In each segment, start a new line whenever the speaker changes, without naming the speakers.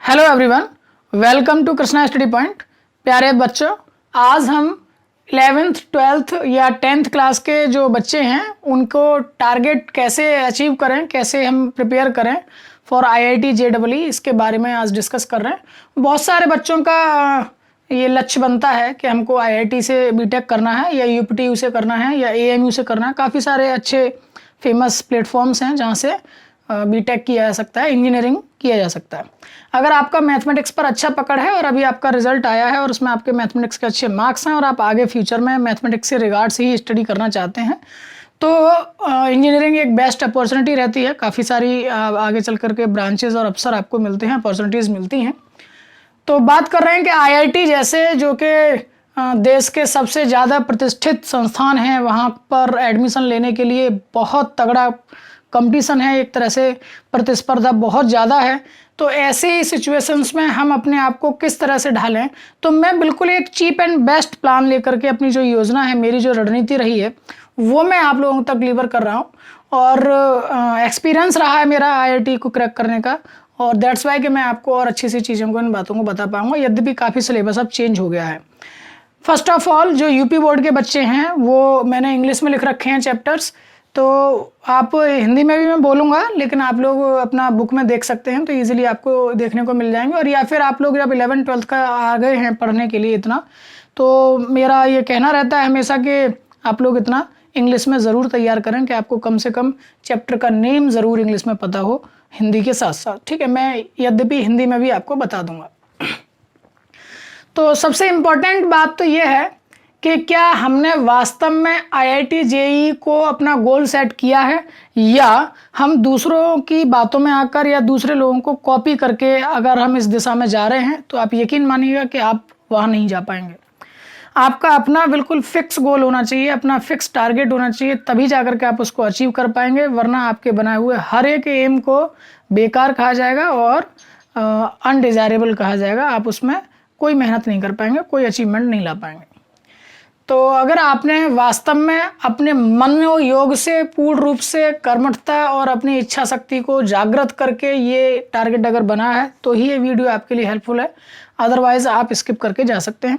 Hello everyone, welcome to Krishna study point. प्यारे बच्चों, आज हम 11th 12th या 10th क्लास के जो बच्चे हैं उनको टारगेट कैसे अचीव करें, कैसे हम प्रिपेयर करें फॉर IIT JEE, इसके बारे में आज डिस्कस कर रहे हैं। बहुत सारे बच्चों का ये लक्ष्य बनता है कि हमको IIT से बीटेक करना है या UPTU से करना है या AMU से करना है। काफ़ी सारे अच्छे फेमस प्लेटफॉर्म्स हैं जहाँ से बीटेक किया जा सकता है, इंजीनियरिंग किया जा सकता है। अगर आपका मैथमेटिक्स पर अच्छा पकड़ है और अभी आपका रिजल्ट आया है और उसमें आपके मैथमेटिक्स के अच्छे मार्क्स हैं और आप आगे फ्यूचर में मैथमेटिक्स से रिगार्ड से ही स्टडी करना चाहते हैं तो इंजीनियरिंग एक बेस्ट अपॉर्चुनिटी रहती है। काफ़ी सारी आगे चल कर के ब्रांचेज और अवसर आपको मिलते हैं, अपॉर्चुनिटीज़ मिलती हैं। तो बात कर रहे हैं कि IIT जैसे जो कि देश के सबसे ज़्यादा प्रतिष्ठित संस्थान हैं, वहाँ पर एडमिशन लेने के लिए बहुत तगड़ा कंपटीशन है, एक तरह से प्रतिस्पर्धा बहुत ज़्यादा है। तो ऐसे सिचुएशंस में हम अपने आप को किस तरह से ढालें, तो मैं बिल्कुल एक चीप एंड बेस्ट प्लान लेकर के अपनी जो योजना है, मेरी जो रणनीति रही है, वो मैं आप लोगों तक डिलीवर कर रहा हूँ। और एक्सपीरियंस रहा है मेरा IIT को क्रैक करने का, और दैट्स वाई कि मैं आपको और अच्छी सी चीज़ों को, इन बातों को बता पाऊँगा, यद्यपि काफ़ी सिलेबस अब चेंज हो गया है। फर्स्ट ऑफ ऑल, जो यूपी बोर्ड के बच्चे हैं वो मैंने इंग्लिश में लिख रखे हैं चैप्टर्स, तो आप हिंदी में भी मैं बोलूँगा, लेकिन आप लोग अपना बुक में देख सकते हैं तो इजीली आपको देखने को मिल जाएंगे। और या फिर आप लोग जब 11th 12th का आ गए हैं पढ़ने के लिए इतना, तो मेरा ये कहना रहता है हमेशा कि आप लोग इतना इंग्लिश में ज़रूर तैयार करें कि आपको कम से कम चैप्टर का नेम ज़रूर इंग्लिश में पता हो, हिंदी के साथ साथ। ठीक है, मैं यद्यपि हिंदी में भी आपको बता दूँगा। तो सबसे इम्पोर्टेंट बात तो ये है कि क्या हमने वास्तव में IIT JEE को अपना गोल सेट किया है, या हम दूसरों की बातों में आकर या दूसरे लोगों को कॉपी करके अगर हम इस दिशा में जा रहे हैं तो आप यकीन मानिएगा कि आप वहाँ नहीं जा पाएंगे। आपका अपना बिल्कुल फिक्स गोल होना चाहिए, अपना फिक्स टारगेट होना चाहिए, तभी जाकर के आप उसको अचीव कर पाएंगे। वरना आपके बनाए हुए हर एक एम को बेकार कहा जाएगा और अनडिजायरेबल कहा जाएगा। आप उसमें कोई मेहनत नहीं कर पाएंगे, कोई अचीवमेंट नहीं ला पाएंगे। तो अगर आपने वास्तव में अपने मनोयोग से पूर्ण रूप से कर्मठता और अपनी इच्छा शक्ति को जागृत करके ये टारगेट अगर बना है तो ही ये वीडियो आपके लिए हेल्पफुल है, अदरवाइज आप स्किप करके जा सकते हैं।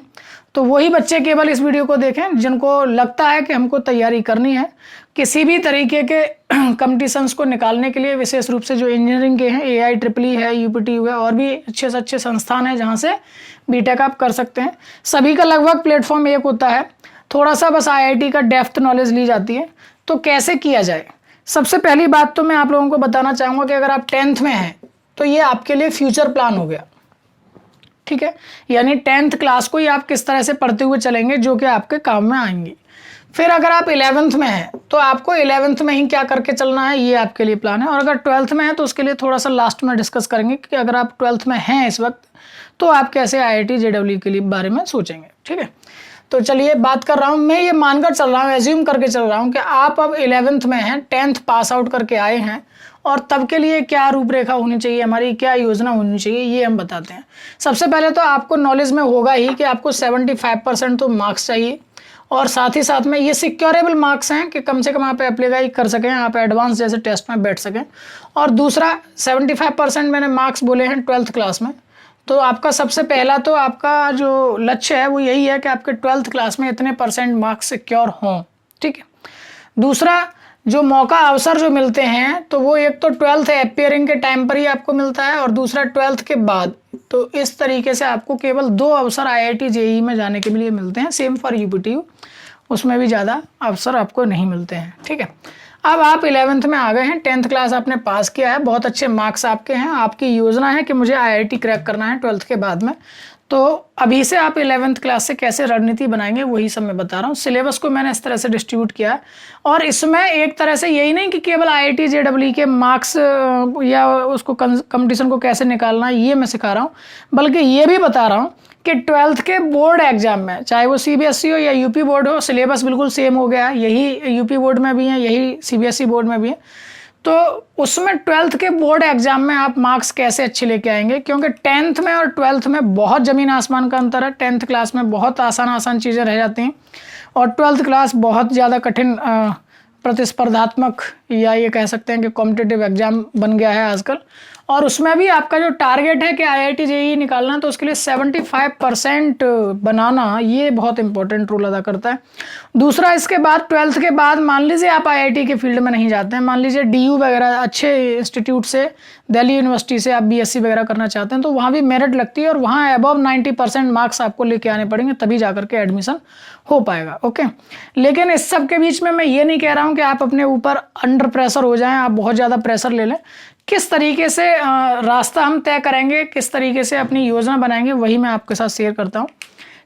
तो वही बच्चे केवल इस वीडियो को देखें जिनको लगता है कि हमको तैयारी करनी है किसी भी तरीके के कंपटीशंस को निकालने के लिए, विशेष रूप से जो इंजीनियरिंग के हैं, AIEEE है, UPTU है, और भी अच्छे से अच्छे संस्थान हैं जहाँ से बीटेक आप कर सकते हैं। सभी का लगभग प्लेटफॉर्म एक होता है, थोड़ा सा बस IIT का डेप्थ नॉलेज ली जाती है। तो कैसे किया जाए? सबसे पहली बात तो मैं आप लोगों को बताना चाहूँगा कि अगर आप 10th में हैं तो ये आपके लिए फ्यूचर प्लान हो गया। ठीक है, यानी 10th क्लास को ही आप किस तरह से पढ़ते हुए चलेंगे जो कि आपके काम में आएंगी। फिर अगर आप 11th में हैं तो आपको 11th में ही क्या करके चलना है, ये आपके लिए प्लान है। और अगर 12th में है तो उसके लिए थोड़ा सा लास्ट में डिस्कस करेंगे कि अगर आप 12th में हैं इस वक्त तो आप कैसे IIT JEE के लिए बारे में सोचेंगे। ठीक है, तो चलिए बात कर रहा हूँ, मैं ये मानकर चल रहा हूँ, एज्यूम करके चल रहा हूँ कि आप अब 11th में हैं, 10th पास आउट करके आए हैं, और तब के लिए क्या रूपरेखा होनी चाहिए, हमारी क्या योजना होनी चाहिए, ये हम बताते हैं। सबसे पहले तो आपको नॉलेज में होगा ही कि आपको 75% तो मार्क्स चाहिए, और साथ ही साथ में ये सिक्योरेबल मार्क्स हैं कि कम से कम आप अप्लाई कर सकें, आप एडवांस जैसे टेस्ट में बैठ सकें। और दूसरा 75% मैंने मार्क्स बोले हैं 12th क्लास में, तो आपका सबसे पहला तो आपका जो लक्ष्य है वो यही है कि आपके 12th क्लास में इतने % मार्क्स सिक्योर हों। ठीक है, दूसरा जो मौका अवसर जो मिलते हैं तो वो एक तो 12th अपियरिंग के टाइम पर ही आपको मिलता है, और दूसरा 12th के बाद। तो इस तरीके से आपको केवल 2 अवसर IIT JEE में जाने के लिए मिलते हैं। सेम फॉर UPTU, उसमें भी ज़्यादा अवसर आपको नहीं मिलते हैं। ठीक है, अब आप 11th में आ गए हैं, 10th क्लास आपने पास किया है, बहुत अच्छे मार्क्स आपके हैं, आपकी योजना है कि मुझे IIT क्रैक करना है 12th के बाद में। तो अभी से आप 11th क्लास से कैसे रणनीति बनाएंगे वही सब मैं बता रहा हूँ। सिलेबस को मैंने इस तरह से डिस्ट्रीब्यूट किया है, और इसमें एक तरह से यही नहीं कि केवल IIT JEE के मार्क्स या उसको कंपटीशन को कैसे निकालना है ये मैं सिखा रहा हूँ, बल्कि ये भी बता रहा हूँ कि 12th के बोर्ड एग्जाम में, चाहे वो CBSE हो या UP बोर्ड हो, सिलेबस बिल्कुल सेम हो गया है। यही UP बोर्ड में भी है, यही CBSE बोर्ड में भी है। तो उसमें 12th के बोर्ड एग्जाम में आप मार्क्स कैसे अच्छे लेके आएंगे, क्योंकि 10th में और 12th में बहुत ज़मीन आसमान का अंतर है। 10th क्लास में बहुत आसान चीज़ें रह जाती हैं, और 12th क्लास बहुत ज़्यादा कठिन प्रतिस्पर्धात्मक, या ये कह सकते हैं कि कॉम्पिटिटिव एग्जाम बन गया है आजकल। और उसमें भी आपका जो टारगेट है कि IIT JEE निकालना, तो उसके लिए 75% बनाना ये बहुत इंपॉर्टेंट रोल अदा करता है। दूसरा, इसके बाद 12th के बाद मान लीजिए आप IIT के फील्ड में नहीं जाते हैं, मान लीजिए DU वगैरह अच्छे इंस्टीट्यूट से, दिल्ली यूनिवर्सिटी से आप BSc वगैरह करना चाहते हैं, तो वहाँ भी मेरिट लगती है और वहाँ अबव 90% मार्क्स आपको लेके आने पड़ेंगे, तभी जाकर के एडमिशन हो पाएगा। ओके, लेकिन इस सब के बीच में मैं ये नहीं कह रहा हूँ कि आप अपने ऊपर अंडर प्रेशर हो जाएं, आप बहुत ज़्यादा प्रेशर ले लें। किस तरीके से रास्ता हम तय करेंगे, किस तरीके से अपनी योजना बनाएंगे, वही मैं आपके साथ शेयर करता हूँ।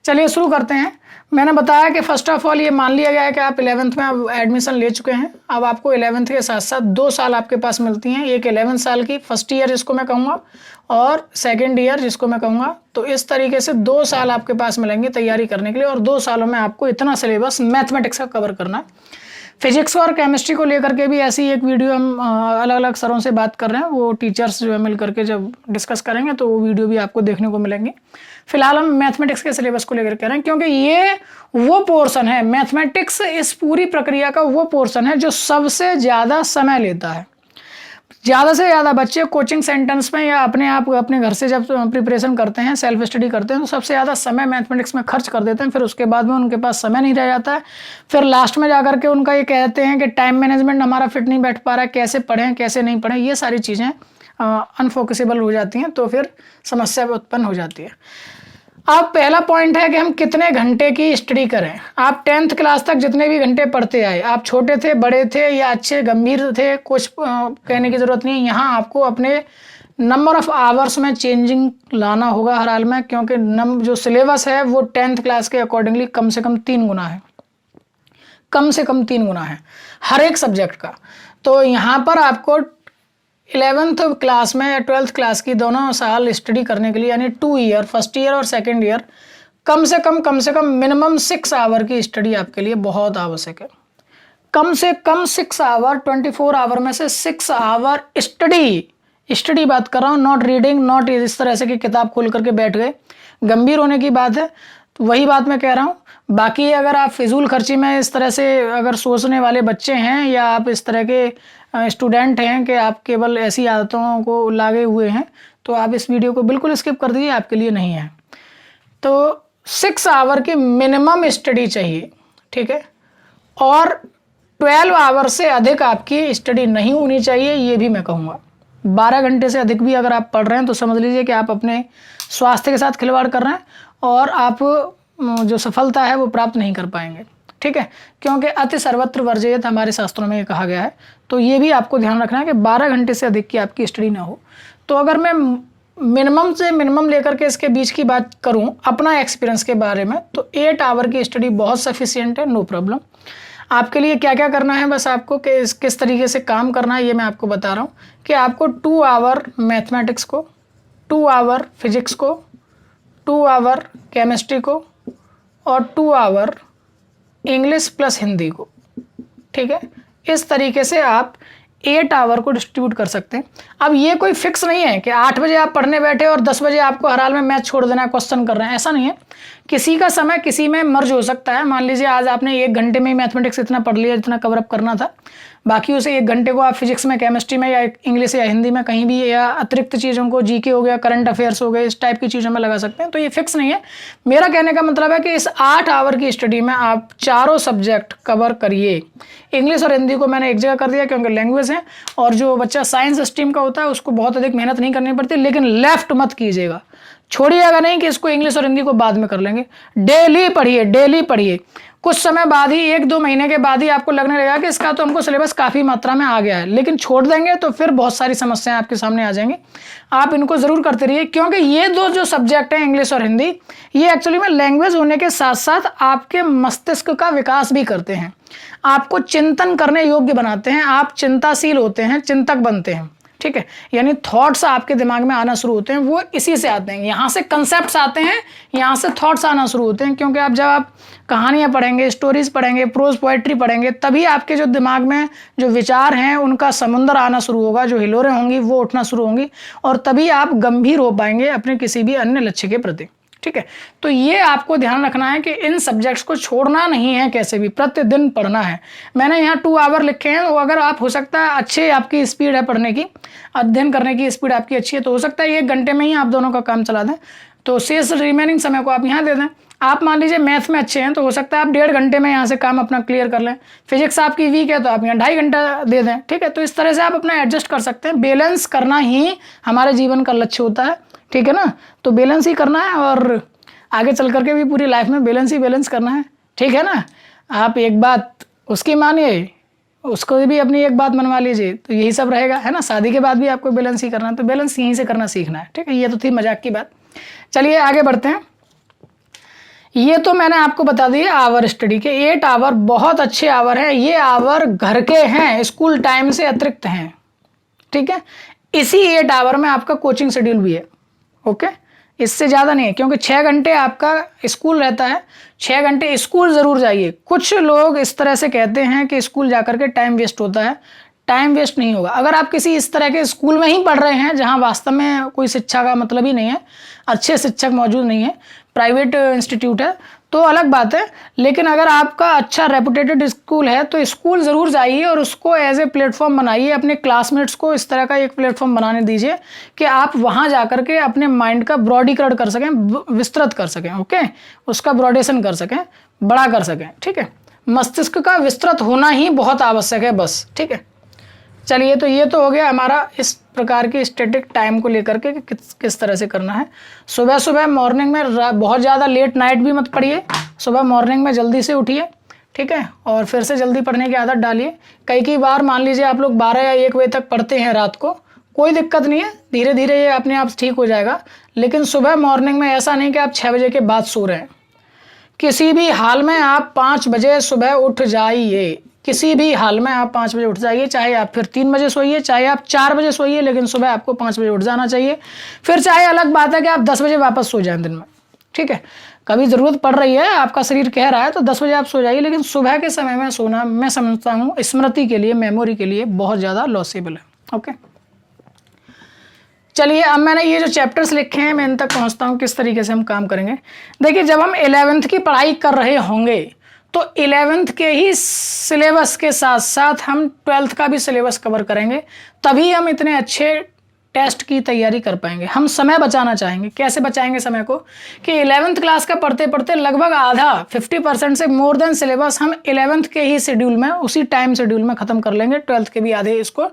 चलिए शुरू करते हैं। मैंने बताया कि फर्स्ट ऑफ ऑल ये मान लिया गया है कि आप 11th में आप एडमिशन ले चुके हैं। अब आपको 11th के साथ साथ 2 साल आपके पास मिलती हैं, एक 11 साल की फर्स्ट ईयर जिसको मैं कहूँगा और सेकेंड ईयर जिसको मैं कहूँगा। तो इस तरीके से 2 साल आपके पास मिलेंगे तैयारी करने के लिए, और 2 सालों में आपको इतना सिलेबस मैथमेटिक्स का कवर करना है। फिजिक्स और केमिस्ट्री को लेकर के भी ऐसी एक वीडियो हम अलग अलग सरों से बात कर रहे हैं, वो टीचर्स जो है मिल करके जब डिस्कस करेंगे तो वो वीडियो भी आपको देखने को मिलेंगे। फिलहाल हम मैथमेटिक्स के सिलेबस को लेकर कह रहे हैं, क्योंकि ये वो पोर्शन है, मैथमेटिक्स इस पूरी प्रक्रिया का वो पोर्शन है जो सबसे ज़्यादा समय लेता है। ज़्यादा से ज़्यादा बच्चे कोचिंग सेंटर्स में या अपने आप अपने घर से जब प्रिपरेशन करते हैं, सेल्फ स्टडी करते हैं, तो सबसे ज़्यादा समय मैथमेटिक्स में खर्च कर देते हैं। फिर उसके बाद में उनके पास समय नहीं रह जाता है। फिर लास्ट में जाकर के उनका ये कहते हैं कि टाइम मैनेजमेंट हमारा फिट नहीं बैठ पा रहा है, कैसे पढ़ें कैसे नहीं पढ़ें, ये सारी चीज़ें अनफोकसेबल हो जाती हैं, तो फिर समस्या उत्पन्न हो जाती है। अब पहला पॉइंट है कि हम कितने घंटे की स्टडी करें। आप 10th क्लास तक जितने भी घंटे पढ़ते आए, आप छोटे थे, बड़े थे या अच्छे गंभीर थे, कुछ कहने की ज़रूरत नहीं है। यहाँ आपको अपने नंबर ऑफ आवर्स में चेंजिंग लाना होगा हर हाल में, क्योंकि जो सिलेबस है वो 10th क्लास के अकॉर्डिंगली कम से कम 3 गुना है, कम से कम 3 गुना है हर एक सब्जेक्ट का। तो यहाँ पर आपको 11th क्लास में या 12th क्लास की दोनों साल स्टडी करने के लिए, यानी 2 ईयर, फर्स्ट ईयर और सेकेंड ईयर, कम से कम मिनिमम 6 आवर की स्टडी आपके लिए बहुत आवश्यक है। कम से कम 6 आवर, 24 आवर में से 6 आवर स्टडी बात कर रहा हूँ, नॉट रीडिंग, नॉट इस तरह से कि किताब खोल करके बैठ गए, गंभीर होने की बात है, तो वही बात मैं कह रहा हूँ। बाकी अगर आप फिजूल खर्ची में इस तरह से अगर सोचने वाले बच्चे हैं, या आप इस तरह के स्टूडेंट हैं कि आप केवल ऐसी आदतों को लागे हुए हैं, तो आप इस वीडियो को बिल्कुल स्किप कर दीजिए, आपके लिए नहीं है। तो 6 आवर की मिनिमम स्टडी चाहिए, ठीक है, और 12 आवर से अधिक आपकी स्टडी नहीं होनी चाहिए, ये भी मैं कहूँगा। 12 घंटे से अधिक भी अगर आप पढ़ रहे हैं तो समझ लीजिए कि आप अपने स्वास्थ्य के साथ खिलवाड़ कर रहे हैं और आप जो सफलता है वो प्राप्त नहीं कर पाएंगे, ठीक है, क्योंकि अति सर्वत्र वर्जयेत हमारे शास्त्रों में ये कहा गया है। तो ये भी आपको ध्यान रखना है कि 12 घंटे से अधिक की आपकी स्टडी ना हो। तो अगर मैं मिनिमम से मिनिमम लेकर के इसके बीच की बात करूं अपना एक्सपीरियंस के बारे में, तो 8 आवर की स्टडी बहुत सफिशिएंट है, नो प्रॉब्लम। आपके लिए क्या क्या करना है, बस आपको किस तरीके से काम करना है ये मैं आपको बता रहा हूँ कि आपको 2 आवर मैथमेटिक्स को, 2 आवर फिजिक्स को, 2 आवर केमिस्ट्री को और 2 आवर इंग्लिश प्लस हिंदी को, ठीक है। इस तरीके से आप 8 आवर को डिस्ट्रीब्यूट कर सकते हैं। अब ये कोई फिक्स नहीं है कि 8 बजे आप पढ़ने बैठे और 10 बजे आपको हर हाल में मैथ छोड़ देना है, क्वेश्चन कर रहे हैं, ऐसा नहीं है। किसी का समय किसी में मर्ज हो सकता है। मान लीजिए आज आपने 1 घंटे में मैथमेटिक्स इतना पढ़ लिया जितना कवर अप करना था, बाकी उसे 1 घंटे को आप फिजिक्स में, केमिस्ट्री में या इंग्लिश या हिंदी में कहीं भी, या अतिरिक्त चीज़ों को जीके हो गया, करंट अफेयर्स हो गए, इस टाइप की चीज़ों में लगा सकते हैं। तो ये फिक्स नहीं है। मेरा कहने का मतलब है कि इस 8 आवर की स्टडी में आप चारों सब्जेक्ट कवर करिए। इंग्लिश और हिंदी को मैंने एक जगह कर दिया क्योंकि लैंग्वेज है, और जो बच्चा साइंस स्ट्रीम का होता है उसको बहुत अधिक मेहनत नहीं करनी पड़ती, लेकिन लेफ्ट मत कीजिएगा, छोड़िएगा नहीं कि इसको इंग्लिश और हिंदी को बाद में कर लेंगे। डेली पढ़िए, डेली पढ़िए। कुछ समय बाद ही, 1-2 महीने के बाद ही आपको लगने लगेगा कि इसका तो हमको सिलेबस काफ़ी मात्रा में आ गया है, लेकिन छोड़ देंगे तो फिर बहुत सारी समस्याएं आपके सामने आ जाएंगी। आप इनको ज़रूर करते रहिए, क्योंकि ये 2 जो सब्जेक्ट हैं, इंग्लिश और हिंदी, ये एक्चुअली में लैंग्वेज होने के साथ साथ आपके मस्तिष्क का विकास भी करते हैं, आपको चिंतन करने योग्य बनाते हैं, आप चिंताशील होते हैं, चिंतक बनते हैं, ठीक है। यानी थॉट्स आपके दिमाग में आना शुरू होते हैं, वो इसी से आते हैं, यहाँ से कंसेप्ट्स आते हैं, यहाँ से थॉट्स आना शुरू होते हैं। क्योंकि जब आप कहानियाँ पढ़ेंगे, स्टोरीज पढ़ेंगे, प्रोज पोएट्री पढ़ेंगे, तभी आपके जो दिमाग में जो विचार हैं उनका समुंदर आना शुरू होगा, जो हिलोरें होंगी वो उठना शुरू होंगी, और तभी आप गंभीर हो पाएंगे अपने किसी भी अन्य लक्ष्य के प्रति, ठीक है। तो ये आपको ध्यान रखना है कि इन सब्जेक्ट्स को छोड़ना नहीं है, कैसे भी प्रतिदिन पढ़ना है। मैंने यहाँ 2 आवर लिखे हैं, तो अगर आप हो सकता है अच्छे आपकी स्पीड है पढ़ने की, अध्ययन करने की स्पीड आपकी अच्छी है, तो हो सकता है 1 घंटे में ही आप दोनों का काम चला दें, तो शेष रिमेनिंग समय को आप यहाँ दे दें। आप मान लीजिए मैथ में अच्छे हैं तो हो सकता है आप 1.5 घंटे में यहाँ से काम अपना क्लियर कर लें। फिजिक्स आपकी वीक है तो आप यहाँ 2.5 घंटा दे दें, ठीक है। तो इस तरह से आप अपना एडजस्ट कर सकते हैं। बैलेंस करना ही हमारे जीवन का लक्ष्य होता है, ठीक है ना। तो बैलेंस ही करना है और आगे चल करके भी पूरी लाइफ में बैलेंस ही बैलेंस करना है, ठीक है ना। आप एक बात उसकी मानिए, उसको भी अपनी एक बात मनवा लीजिए, तो यही सब रहेगा, है ना। शादी के बाद भी आपको बैलेंस ही करना है, तो बैलेंस यहीं से करना सीखना है, ठीक है। ये तो थी मजाक की बात। चलिए आगे बढ़ते हैं। ये तो मैंने आपको बता दिया आवर स्टडी के 8 आवर बहुत अच्छे आवर हैं। ये आवर घर के हैं, स्कूल टाइम से अतिरिक्त हैं, ठीक है। इसी 8 आवर में आपका कोचिंग शेड्यूल भी है, ओके। इससे ज़्यादा नहीं है, क्योंकि 6 घंटे आपका स्कूल रहता है। 6 घंटे स्कूल ज़रूर जाइए। कुछ लोग इस तरह से कहते हैं कि स्कूल जाकर के टाइम वेस्ट होता है। टाइम वेस्ट नहीं होगा। अगर आप किसी इस तरह के स्कूल में ही पढ़ रहे हैं जहां वास्तव में कोई शिक्षा का मतलब ही नहीं है, अच्छे शिक्षक मौजूद नहीं है, प्राइवेट इंस्टीट्यूट है, तो अलग बात है। लेकिन अगर आपका अच्छा रेपुटेटेड स्कूल है तो स्कूल ज़रूर जाइए और उसको एज ए प्लेटफॉर्म बनाइए। अपने क्लासमेट्स को इस तरह का एक प्लेटफॉर्म बनाने दीजिए कि आप वहाँ जाकर के अपने माइंड का ब्रॉडीकरण कर सकें, विस्तृत कर सकें, ओके, उसका ब्रॉडेशन कर सकें, बड़ा कर सकें, ठीक है। मस्तिष्क का विस्तृत होना ही बहुत आवश्यक है बस, ठीक है। चलिए, तो ये तो हो गया हमारा इस प्रकार की स्टैटिक टाइम को लेकर के किस तरह से करना है। सुबह सुबह मॉर्निंग में बहुत ज़्यादा लेट नाइट भी मत पढ़िए, सुबह मॉर्निंग में जल्दी से उठिए, ठीक है, और फिर से जल्दी पढ़ने की आदत डालिए। कई बार मान लीजिए आप लोग 12 या 1 बजे तक पढ़ते हैं रात को, कोई दिक्कत नहीं है, धीरे धीरे ये अपने आप ठीक हो जाएगा। लेकिन सुबह मॉर्निंग में ऐसा नहीं कि आप 6 बजे के बाद सो रहे हैं। किसी भी हाल में आप 5 बजे सुबह उठ जाइए, किसी भी हाल में आप 5 बजे उठ जाइए। चाहे आप फिर 3 बजे सोइए, चाहे आप 4 बजे सोइए, लेकिन सुबह आपको 5 बजे उठ जाना चाहिए। फिर चाहे अलग बात है कि आप 10 बजे वापस सो जाएं दिन में, ठीक है। कभी ज़रूरत पड़ रही है, आपका शरीर कह रहा है, तो 10 बजे आप सो जाइए, लेकिन सुबह के समय में सोना मैं समझता हूँ स्मृति के लिए, मेमोरी के लिए बहुत ज़्यादा लॉसेबल है, ओके। चलिए, अब मैंने ये जो चैप्टर्स लिखे हैं मैं इन तक पहुँचता हूँ किस तरीके से हम काम करेंगे। देखिए, जब हम 11th की पढ़ाई कर रहे होंगे तो 11th के ही सिलेबस के साथ साथ हम 12th का भी सिलेबस कवर करेंगे, तभी हम इतने अच्छे टेस्ट की तैयारी कर पाएंगे। हम समय बचाना चाहेंगे। कैसे बचाएंगे समय को कि 11th क्लास का पढ़ते पढ़ते लगभग आधा 50% से मोर देन सिलेबस हम 11th के ही शेड्यूल में, उसी टाइम शेड्यूल में ख़त्म कर लेंगे, 12th के भी आधे इसको।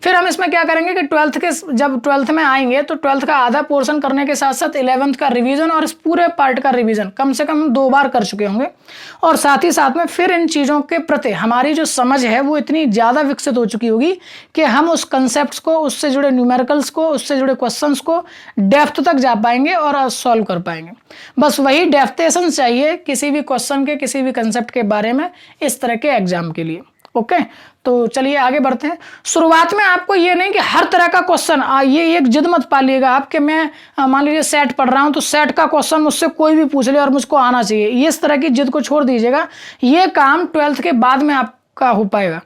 फिर हम इसमें क्या करेंगे कि जब 12th में आएंगे तो 12th का आधा पोर्शन करने के साथ साथ 11th का रिवीजन और इस पूरे पार्ट का रिवीजन कम से कम 2 बार कर चुके होंगे। और साथ ही साथ में फिर इन चीज़ों के प्रति हमारी जो समझ है वो इतनी ज़्यादा विकसित हो चुकी होगी कि हम उस कंसेप्ट को, उससे जुड़े न्यूमेरिकल्स को, उससे जुड़े क्वेश्चंस को डेप्थ तक जा पाएंगे और सॉल्व कर पाएंगे। बस वही डेप्थेशन चाहिए किसी भी क्वेश्चन के, किसी भी कंसेप्ट के बारे में इस तरह के एग्जाम के लिए, ओके। तो चलिए आगे बढ़ते हैं। शुरुआत में आपको ये नहीं कि हर तरह का क्वेश्चन, ये एक जिद मत पालिएगा आप कि मैं मान लीजिए सेट पढ़ रहा हूँ तो सेट का क्वेश्चन मुझसे कोई भी पूछ ले और मुझको आना चाहिए, ये इस तरह की जिद को छोड़ दीजिएगा। ये काम 12th के बाद में आपका हो पाएगा।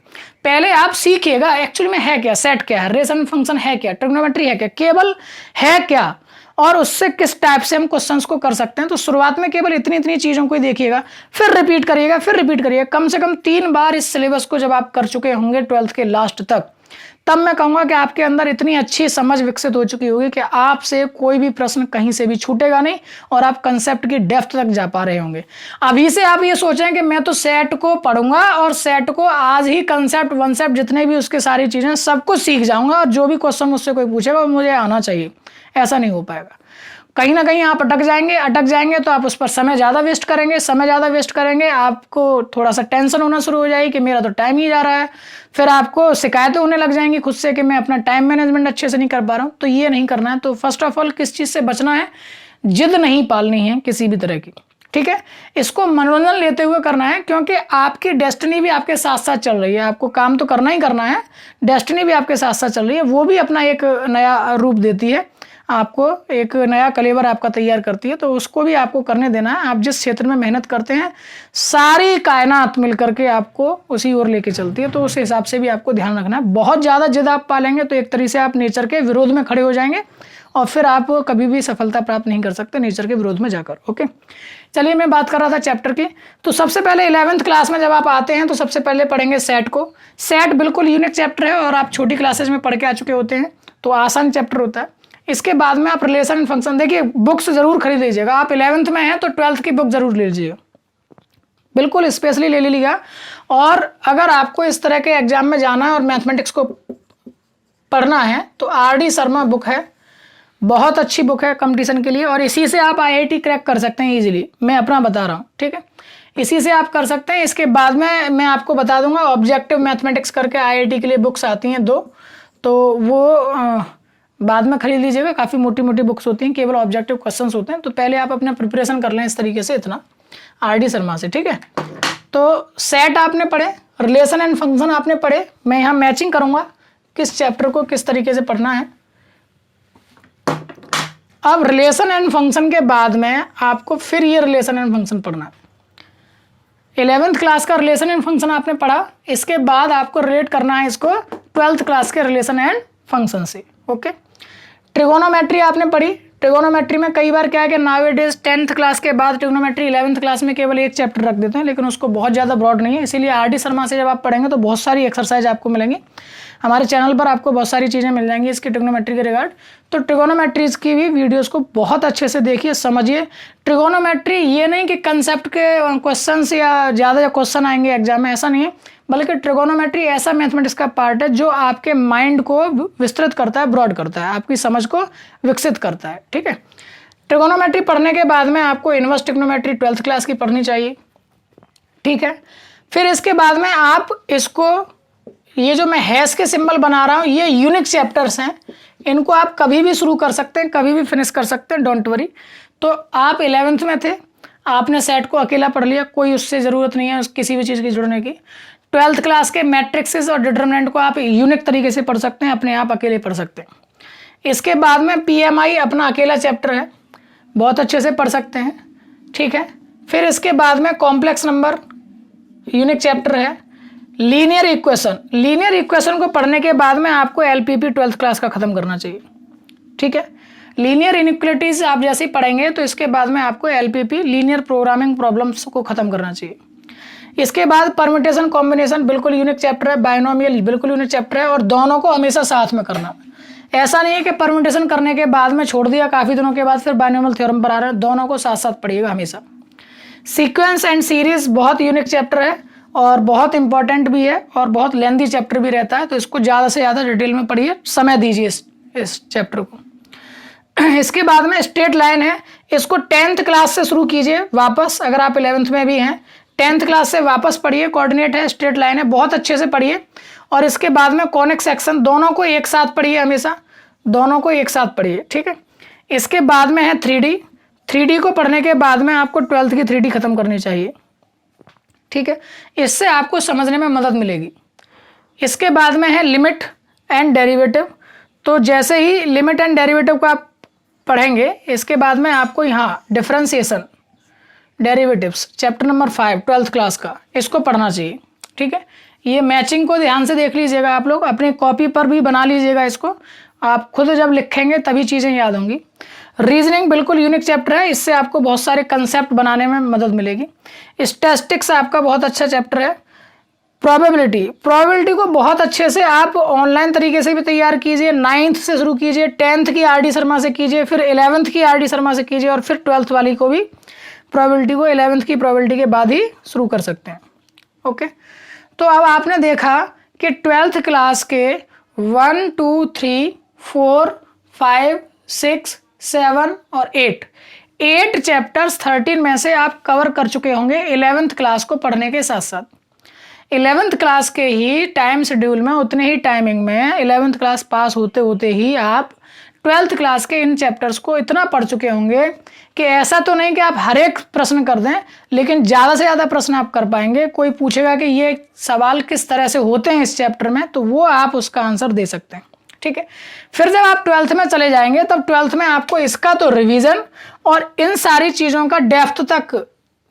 पहले आप सीखिएगा एक्चुअली में है क्या, सेट क्या है, रेशन फंक्शन है क्या, ट्रिग्नोमेट्री है क्या, केवल है क्या, और उससे किस टाइप से हम क्वेश्चंस को कर सकते हैं। तो शुरुआत में केवल इतनी चीज़ों को ही देखिएगा, फिर रिपीट करिएगा, फिर रिपीट करिएगा। कम से कम 3 बार इस सिलेबस को जब आप कर चुके होंगे 12th के लास्ट तक, तब मैं कहूँगा कि आपके अंदर इतनी अच्छी समझ विकसित हो चुकी होगी कि आपसे कोई भी प्रश्न कहीं से भी छूटेगा नहीं और आप कंसेप्ट की डेप्थ तक जा पा रहे होंगे। अभी से आप ये सोचें कि मैं तो सेट को पढ़ूंगा और सेट को आज ही कंसेप्ट वनसेप्ट जितने भी उसके सारी चीज़ें सब कुछ सीख जाऊंगा और जो भी क्वेश्चन मुझसे कोई पूछेगा वो मुझे आना चाहिए, ऐसा नहीं हो पाएगा। कहीं ना कहीं आप अटक जाएंगे तो आप उस पर समय ज़्यादा वेस्ट करेंगे, आपको थोड़ा सा टेंशन होना शुरू हो जाएगी कि मेरा तो टाइम ही जा रहा है, फिर आपको शिकायतें होने लग जाएंगी खुद से कि मैं अपना टाइम मैनेजमेंट अच्छे से नहीं कर पा रहा हूँ। तो ये नहीं करना है। तो फर्स्ट ऑफ ऑल किस चीज़ से बचना है, जिद नहीं पालनी है किसी भी तरह की, ठीक है। इसको मनोरंजन लेते हुए करना है, क्योंकि आपकी डेस्टिनी भी आपके साथ साथ चल रही है। आपको काम तो करना ही करना है, डेस्टिनी भी आपके साथ साथ चल रही है, वो भी अपना एक नया रूप देती है। आपको एक नया कलेवर आपका तैयार करती है, तो उसको भी आपको करने देना है। आप जिस क्षेत्र में मेहनत करते हैं सारी कायनात मिल करके आपको उसी ओर लेके चलती है, तो उस हिसाब से भी आपको ध्यान रखना है। बहुत ज़्यादा जिद आप पालेंगे तो एक तरीके से आप नेचर के विरोध में खड़े हो जाएंगे और फिर आप कभी भी सफलता प्राप्त नहीं कर सकते नेचर के विरोध में जाकर। ओके, चलिए मैं बात कर रहा था चैप्टर की। तो सबसे पहले 11th क्लास में जब आप आते हैं तो सबसे पहले पढ़ेंगे सेट को। सेट बिल्कुल यूनिक चैप्टर है और आप छोटी क्लासेज में पढ़ के आ चुके होते हैं, तो आसान चैप्टर होता है। इसके बाद में आप रिलेशन एंड फंक्शन, देखिए बुक्स जरूर खरीद लीजिएगा। आप 11th में हैं तो 12th की बुक जरूर ले लीजिएगा, बिल्कुल स्पेशली ले लीजिएगा। और अगर आपको इस तरह के एग्जाम में जाना है और मैथमेटिक्स को पढ़ना है तो आर.डी. शर्मा बुक है, बहुत अच्छी बुक है कंपटीशन के लिए, और इसी से आप IIT क्रैक कर सकते हैं इजीली। मैं अपना बता रहा हूँ, ठीक है, इसी से आप कर सकते हैं। इसके बाद में मैं आपको बता दूंगा ऑब्जेक्टिव मैथमेटिक्स करके IIT के लिए बुक्स आती हैं 2, तो वो बाद में खरीद लीजिएगा। काफ़ी मोटी मोटी बुक्स होती हैं, केवल ऑब्जेक्टिव क्वेश्चंस होते हैं, तो पहले आप अपना प्रिपरेशन कर लें इस तरीके से, इतना आर.डी. शर्मा से, ठीक है। तो सेट आपने पढ़े, रिलेशन एंड फंक्शन आपने पढ़े। मैं यहाँ मैचिंग करूँगा किस चैप्टर को किस तरीके से पढ़ना है। अब रिलेशन एंड फंक्शन के बाद में आपको फिर ये रिलेशन एंड फंक्शन पढ़ना है। 11th क्लास का रिलेशन एंड फंक्शन आपने पढ़ा, इसके बाद आपको रिलेट करना है इसको 12th क्लास के रिलेशन एंड फंक्शन से। ओके, ट्रिगोनोमेट्री आपने पढ़ी। ट्रिगोनोमेट्री में कई बार क्या है कि नाउअडेज 10th क्लास के बाद ट्रिगोनोमेट्री 11th क्लास में केवल एक चैप्टर रख देते हैं, लेकिन उसको बहुत ज़्यादा ब्रॉड नहीं है, इसीलिए आर.डी. शर्मा से जब आप पढ़ेंगे तो बहुत सारी एक्सरसाइज आपको मिलेंगी। हमारे चैनल पर आपको बहुत सारी चीज़ें मिल जाएंगी इसकी ट्रिगोनोमेट्री के रिगार्ड। तो ट्रिगोनोमेट्रीज की भी वीडियोस को बहुत अच्छे से देखिए, समझिए। ट्रिगोनोमेट्री ये नहीं कि कंसेप्ट के क्वेश्चन या ज़्यादा क्वेश्चन आएंगे एग्जाम में, ऐसा नहीं है, बल्कि ट्रिगोनोमेट्री ऐसा मैथमेटिक्स का पार्ट है जो आपके माइंड को विस्तृत करता है, ब्रॉड करता है, आपकी समझ को विकसित करता है, ठीक है। ट्रिगोनोमेट्री पढ़ने के बाद में आपको इनवर्स ट्रिगोनोमेट्री 12th क्लास की पढ़नी चाहिए, ठीक है। फिर इसके बाद में आप इसको, ये जो मैं हैश के सिंबल बना रहा हूँ ये यूनिक चैप्टर्स हैं, इनको आप कभी भी शुरू कर सकते हैं, कभी भी फिनिश कर सकते हैं, डोंट वरी। तो आप 11th में थे, आपने सेट को अकेला पढ़ लिया, कोई उससे ज़रूरत नहीं है किसी भी चीज़ की जुड़ने की। 12th क्लास के मैट्रिक्सेस और डिटरमिनेंट को आप यूनिक तरीके से पढ़ सकते हैं, अपने आप अकेले पढ़ सकते हैं। इसके बाद में PMI अपना अकेला चैप्टर है, बहुत अच्छे से पढ़ सकते हैं, ठीक है। फिर इसके बाद में कॉम्प्लेक्स नंबर यूनिक चैप्टर है। लीनियर इक्वेशन को पढ़ने के बाद में आपको LPP 12th क्लास का ख़त्म करना चाहिए, ठीक है। लीनियर इनइक्वलिटीज आप जैसे ही पढ़ेंगे तो इसके बाद में आपको LPP लीनियर प्रोग्रामिंग प्रॉब्लम्स को ख़त्म करना चाहिए। इसके बाद परम्यूटेशन कॉम्बिनेशन बिल्कुल यूनिक चैप्टर है, बायनोमियल बिल्कुल यूनिक चैप्टर है, और दोनों को हमेशा साथ में करना। ऐसा नहीं है कि परम्यूटेशन करने के बाद में छोड़ दिया, काफ़ी दिनों के बाद फिर बायनोमियल थ्योरम पर आ रहे हैं, दोनों को साथ साथ पढ़िएगा हमेशा। सीक्वेंस एंड सीरीज बहुत यूनिक चैप्टर है और बहुत इंपॉर्टेंट भी है और बहुत लेंथी चैप्टर भी रहता है, तो इसको ज़्यादा से ज़्यादा डिटेल में पढ़िए, समय दीजिए इस चैप्टर को। इसके बाद में स्ट्रेट लाइन है, इसको 10th क्लास से शुरू कीजिए वापस, अगर आप 11th में भी हैं 10th क्लास से वापस पढ़िए। कोऑर्डिनेट है, स्ट्रेट लाइन है, बहुत अच्छे से पढ़िए। और इसके बाद में कॉनिक सेक्शन, दोनों को एक साथ पढ़िए, हमेशा दोनों को एक साथ पढ़िए, ठीक है। इसके बाद में है 3D को पढ़ने के बाद में आपको 12th की 3D खत्म करनी चाहिए, ठीक है, इससे आपको समझने में मदद मिलेगी। इसके बाद में है लिमिट एंड डेरिवेटिव, तो जैसे ही लिमिट एंड डेरिवेटिव को आप पढ़ेंगे इसके बाद में आपको यहाँ differentiation derivatives chapter number 5 12th class का, इसको पढ़ना चाहिए, ठीक है। ये मैचिंग को ध्यान से देख लीजिएगा, आप लोग अपनी कॉपी पर भी बना लीजिएगा इसको, आप खुद जब लिखेंगे तभी चीज़ें याद होंगी। रीजनिंग बिल्कुल यूनिक चैप्टर है, इससे आपको बहुत सारे कंसेप्ट बनाने में मदद मिलेगी। स्टैटिस्टिक्स आपका बहुत अच्छा चैप्टर है। प्रोबेबिलिटी को बहुत अच्छे से आप ऑनलाइन तरीके से भी तैयार कीजिए, 9th से शुरू कीजिए, 10th की आर.डी. शर्मा से कीजिए, फिर 11th की आर.डी. शर्मा से कीजिए, और फिर 12th वाली को भी प्रोबेबिलिटी को 11th की प्रोबेबिलिटी के बाद ही शुरू कर सकते हैं, ओके। तो अब आपने देखा कि 12th क्लास के 1 2 3 4 5 6 7 और 8 चैप्टर्स 13 में से आप कवर कर चुके होंगे 11th क्लास को पढ़ने के साथ साथ। 11th क्लास के ही टाइम शेड्यूल में, उतने ही टाइमिंग में 11th क्लास पास होते होते ही आप 12th क्लास के इन चैप्टर्स को इतना पढ़ चुके होंगे कि ऐसा तो नहीं कि आप हर एक प्रश्न कर दें, लेकिन ज़्यादा से ज़्यादा प्रश्न आप कर पाएंगे। कोई पूछेगा कि ये सवाल किस तरह से होते हैं इस चैप्टर में, तो वो आप उसका आंसर दे सकते हैं, ठीक है। फिर जब आप 12th में चले जाएंगे तब 12th में आपको इसका तो रिवीजन और इन सारी चीज़ों का डेप्थ तक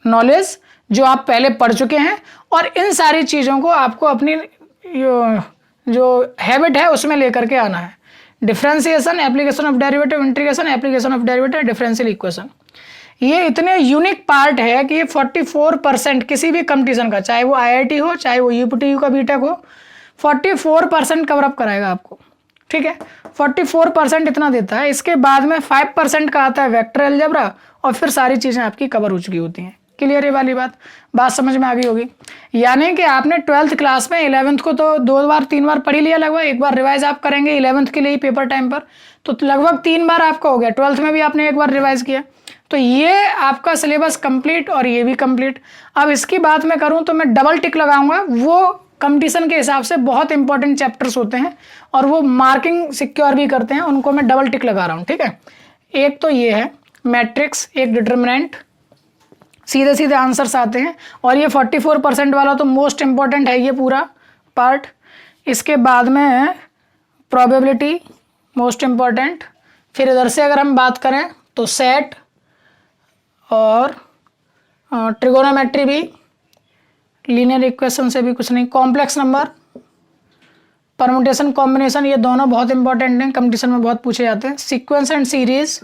नॉलेज जो आप पहले पढ़ चुके हैं, और इन सारी चीज़ों को आपको अपनी जो हैबिट है उसमें लेकर के आना है। Differentiation, application of derivative, integration, application of derivative, differential equation, ये इतने यूनिक पार्ट है कि ये 44% किसी भी कंपटीशन का, चाहे वो आईआईटी हो चाहे वो यूपीटीयू का बीटेक हो, 44% कवर अप कराएगा आपको, ठीक है। 44% इतना देता है। इसके बाद में 5% का आता है वेक्टर अलजेब्रा, और फिर सारी चीज़ें आपकी कवर हो चुकी होती हैं। क्लियर है वाली बात समझ में आ गई होगी। यानी कि आपने 12th क्लास में 11th को तो 2 बार 3 बार पढ़ ही लिया लगभग, एक बार रिवाइज आप करेंगे 11th के लिए ही पेपर टाइम पर, तो लगभग 3 बार आपका हो गया। 12th में भी आपने एक बार रिवाइज किया, तो ये आपका सिलेबस कंप्लीट और ये भी कंप्लीट। अब इसकी बात मैं करूं तो मैं डबल टिक लगाऊंगा, वो कंपटीशन के हिसाब से बहुत इंपॉर्टेंट चैप्टर्स होते हैं और वो मार्किंग सिक्योर भी करते हैं, उनको मैं डबल टिक लगा रहा हूं, ठीक है। एक तो ये है मैट्रिक्स, एक डिटर्मिनेंट, सीधे सीधे आंसर्स आते हैं, और ये 44% वाला तो मोस्ट इंपॉर्टेंट है ये पूरा पार्ट। इसके बाद में प्रोबेबिलिटी मोस्ट इंपॉर्टेंट। फिर इधर से अगर हम बात करें तो सेट और ट्रिगोनोमेट्री भी, लीनियर इक्वेशन से भी कुछ नहीं, कॉम्प्लेक्स नंबर, परमुटेशन, कॉम्बिनेशन, ये दोनों बहुत इंपॉर्टेंट हैं, कंपटीशन में बहुत पूछे जाते हैं। Sequence and series.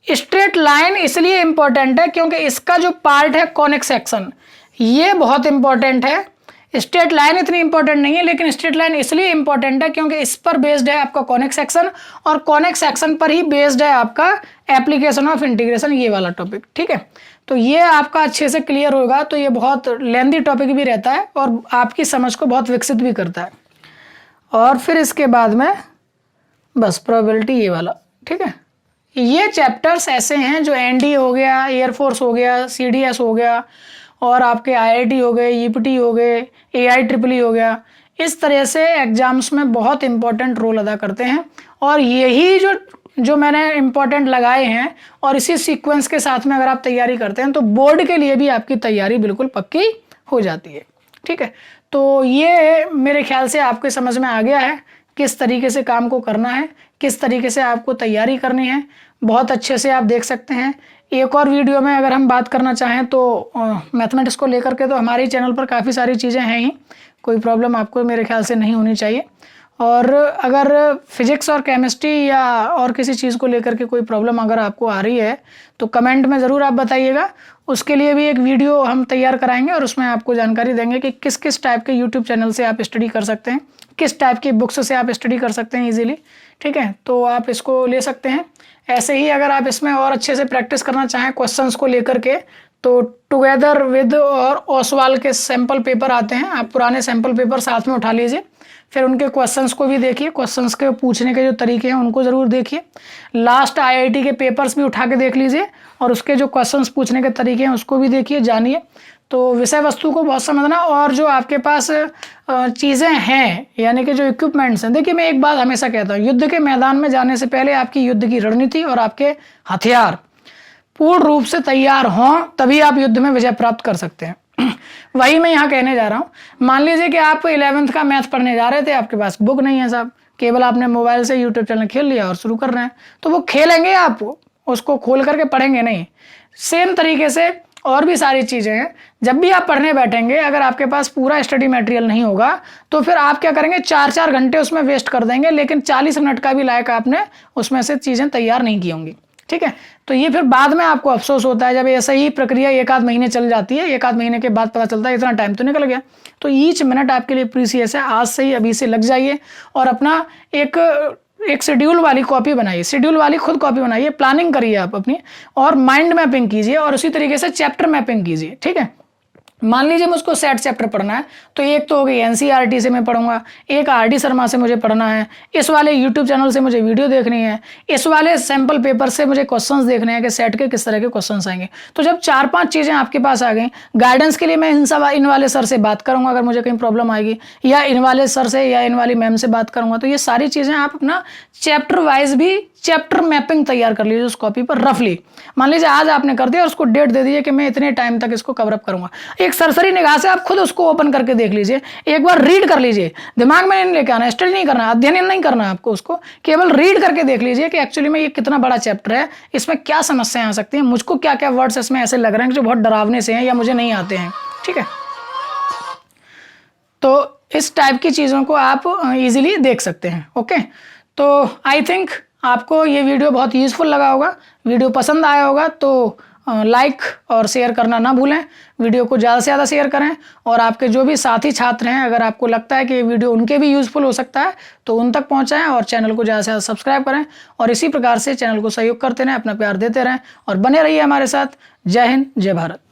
Straight line इसलिए इंपॉर्टेंट है क्योंकि इसका जो पार्ट है कॉनिक सेक्शन, ये बहुत इंपॉर्टेंट है। स्ट्रेट लाइन इतनी इंपॉर्टेंट नहीं है, लेकिन स्ट्रेट लाइन इसलिए इंपॉर्टेंट है क्योंकि इस पर बेस्ड है आपका कॉनिक सेक्शन, और कॉनिक सेक्शन पर ही बेस्ड है आपका एप्लीकेशन ऑफ इंटीग्रेशन, ये वाला टॉपिक, ठीक है। तो ये आपका अच्छे से क्लियर होगा, तो ये बहुत लेंदी टॉपिक भी रहता है और आपकी समझ को बहुत विकसित भी करता है। और फिर इसके बाद में बस प्रोबेबिलिटी ये वाला, ठीक है। ये चैप्टर्स ऐसे हैं जो एनडी हो गया, एयरफोर्स हो गया, सीडीएस हो गया, और आपके आईआईटी हो गए, यूपीटी हो गए, एआईट्रिपल हो गया, इस तरह से एग्जाम्स में बहुत इंपॉर्टेंट रोल अदा करते हैं। और यही जो मैंने इंपॉर्टेंट लगाए हैं और इसी सीक्वेंस के साथ में अगर आप तैयारी करते हैं तो बोर्ड के लिए भी आपकी तैयारी बिल्कुल पक्की हो जाती है, ठीक है। तो ये मेरे ख्याल से आपके समझ में आ गया है किस तरीके से काम को करना है, किस तरीके से आपको तैयारी करनी है, बहुत अच्छे से आप देख सकते हैं। एक और वीडियो में अगर हम बात करना चाहें तो मैथमेटिक्स को लेकर के तो हमारे चैनल पर काफ़ी सारी चीज़ें हैं ही, कोई प्रॉब्लम आपको मेरे ख्याल से नहीं होनी चाहिए। और अगर फिजिक्स और केमिस्ट्री या और किसी चीज़ को लेकर के कोई प्रॉब्लम अगर आपको आ रही है तो कमेंट में ज़रूर आप बताइएगा, उसके लिए भी एक वीडियो हम तैयार कराएंगे और उसमें आपको जानकारी देंगे कि किस किस टाइप के यूट्यूब चैनल से आप स्टडी कर सकते हैं, किस टाइप की बुक्स से आप स्टडी कर सकते हैं ईजिली, ठीक है। तो आप इसको ले सकते हैं। ऐसे ही अगर आप इसमें और अच्छे से प्रैक्टिस करना चाहें क्वेश्चंस को लेकर के, तो टुगेदर विद और ओसवाल के सैम्पल पेपर आते हैं, आप पुराने सैम्पल पेपर साथ में उठा लीजिए, फिर उनके क्वेश्चंस को भी देखिए, क्वेश्चंस के पूछने के जो तरीके हैं उनको ज़रूर देखिए। लास्ट आईआईटी के पेपर्स भी उठा के देख लीजिए और उसके जो क्वेश्चंस पूछने के तरीके हैं उसको भी देखिए, जानिए। तो विषय वस्तु को बहुत समझना, और जो आपके पास चीज़ें हैं यानी कि जो इक्विपमेंट्स हैं, देखिए मैं एक बात हमेशा कहता हूँ, युद्ध के मैदान में जाने से पहले आपकी युद्ध की रणनीति और आपके हथियार पूर्ण रूप से तैयार हों, तभी आप युद्ध में विजय प्राप्त कर सकते हैं। वही मैं यहाँ कहने जा रहा हूँ। मान लीजिए कि आप 11th का मैथ पढ़ने जा रहे थे, आपके पास बुक नहीं है साहब, केवल आपने मोबाइल से यूट्यूब चैनल खेल लिया और शुरू कर रहे हैं, तो वो खेलेंगे, आप उसको खोल करके पढ़ेंगे नहीं। सेम तरीके से और भी सारी चीज़ें हैं, जब भी आप पढ़ने बैठेंगे अगर आपके पास पूरा स्टडी मटेरियल नहीं होगा तो फिर आप क्या करेंगे, 4-4 घंटे उसमें वेस्ट कर देंगे, लेकिन 40 मिनट का भी लायक आपने उसमें से चीज़ें तैयार नहीं की होंगी, ठीक है। तो ये फिर बाद में आपको अफसोस होता है जब ऐसा ही प्रक्रिया 1-आध महीने चल जाती है, 1-आध महीने के बाद पता चलता है इतना टाइम तो निकल गया। तो ईच मिनट आपके लिए प्रीसियस है, आज से ही अभी से लग जाइए और अपना एक शेड्यूल वाली कॉपी बनाइए, शेड्यूल वाली खुद कॉपी बनाइए, प्लानिंग करिए आप अपनी, और माइंड मैपिंग कीजिए और उसी तरीके से चैप्टर मैपिंग कीजिए, ठीक है। मान लीजिए मुझको सेट चैप्टर पढ़ना है, तो एक तो हो गई एनसीईआरटी से मैं पढ़ूंगा, एक आरडी शर्मा से मुझे पढ़ना है, इस वाले यूट्यूब चैनल से मुझे वीडियो देखनी है, इस वाले सैम्पल पेपर से मुझे क्वेश्चंस देखने हैं कि सेट के किस तरह के क्वेश्चंस आएंगे। तो जब 4-5 चीज़ें आपके पास आ गई, गाइडेंस के लिए मैं इन वाले सर से बात करूंगा अगर मुझे कहीं प्रॉब्लम आएगी, या इन वाले सर से या इन वाली मैम से बात करूंगा। तो ये सारी चीज़ें आप अपना चैप्टर वाइज भी चैप्टर मैपिंग तैयार कर लीजिए उस कॉपी पर रफली। मान लीजिए आज आपने कर दिया और उसको डेट दे दीजिए कि मैं इतने टाइम तक इसको कवर अप करूंगा। एक एक सरसरी निगाह से आप खुद उसको ओपन करके देख लीजिए, एक बार रीड कर लीजिए, दिमाग में नहीं लेके आना, स्टडी नहीं करना, अध्ययन नहीं करना आपको, उसको केवल रीड करके देख लीजिए कि एक्चुअली में ये कितना बड़ा चैप्टर है, इसमें क्या समस्याएं आ सकती हैं, मुझको क्या क्या वर्ड्स इसमें ऐसे लग रहे हैं जो बहुत डरावने से हैं या मुझे नहीं आते हैं। ठीक है, तो इस टाइप की चीज़ों को आप इजीली देख सकते हैं। ओके, तो आई थिंक आपको ये वीडियो बहुत यूज़फुल लगा होगा। वीडियो पसंद आया होगा तो लाइक और शेयर करना ना भूलें, वीडियो को ज़्यादा से ज़्यादा शेयर करें, और आपके जो भी साथी छात्र हैं अगर आपको लगता है कि ये वीडियो उनके भी यूज़फुल हो सकता है तो उन तक पहुंचाएं, और चैनल को ज़्यादा से ज़्यादा सब्सक्राइब करें, और इसी प्रकार से चैनल को सहयोग करते रहें, अपना प्यार देते रहें और बने रहिए हमारे साथ। जय हिंद, जय भारत।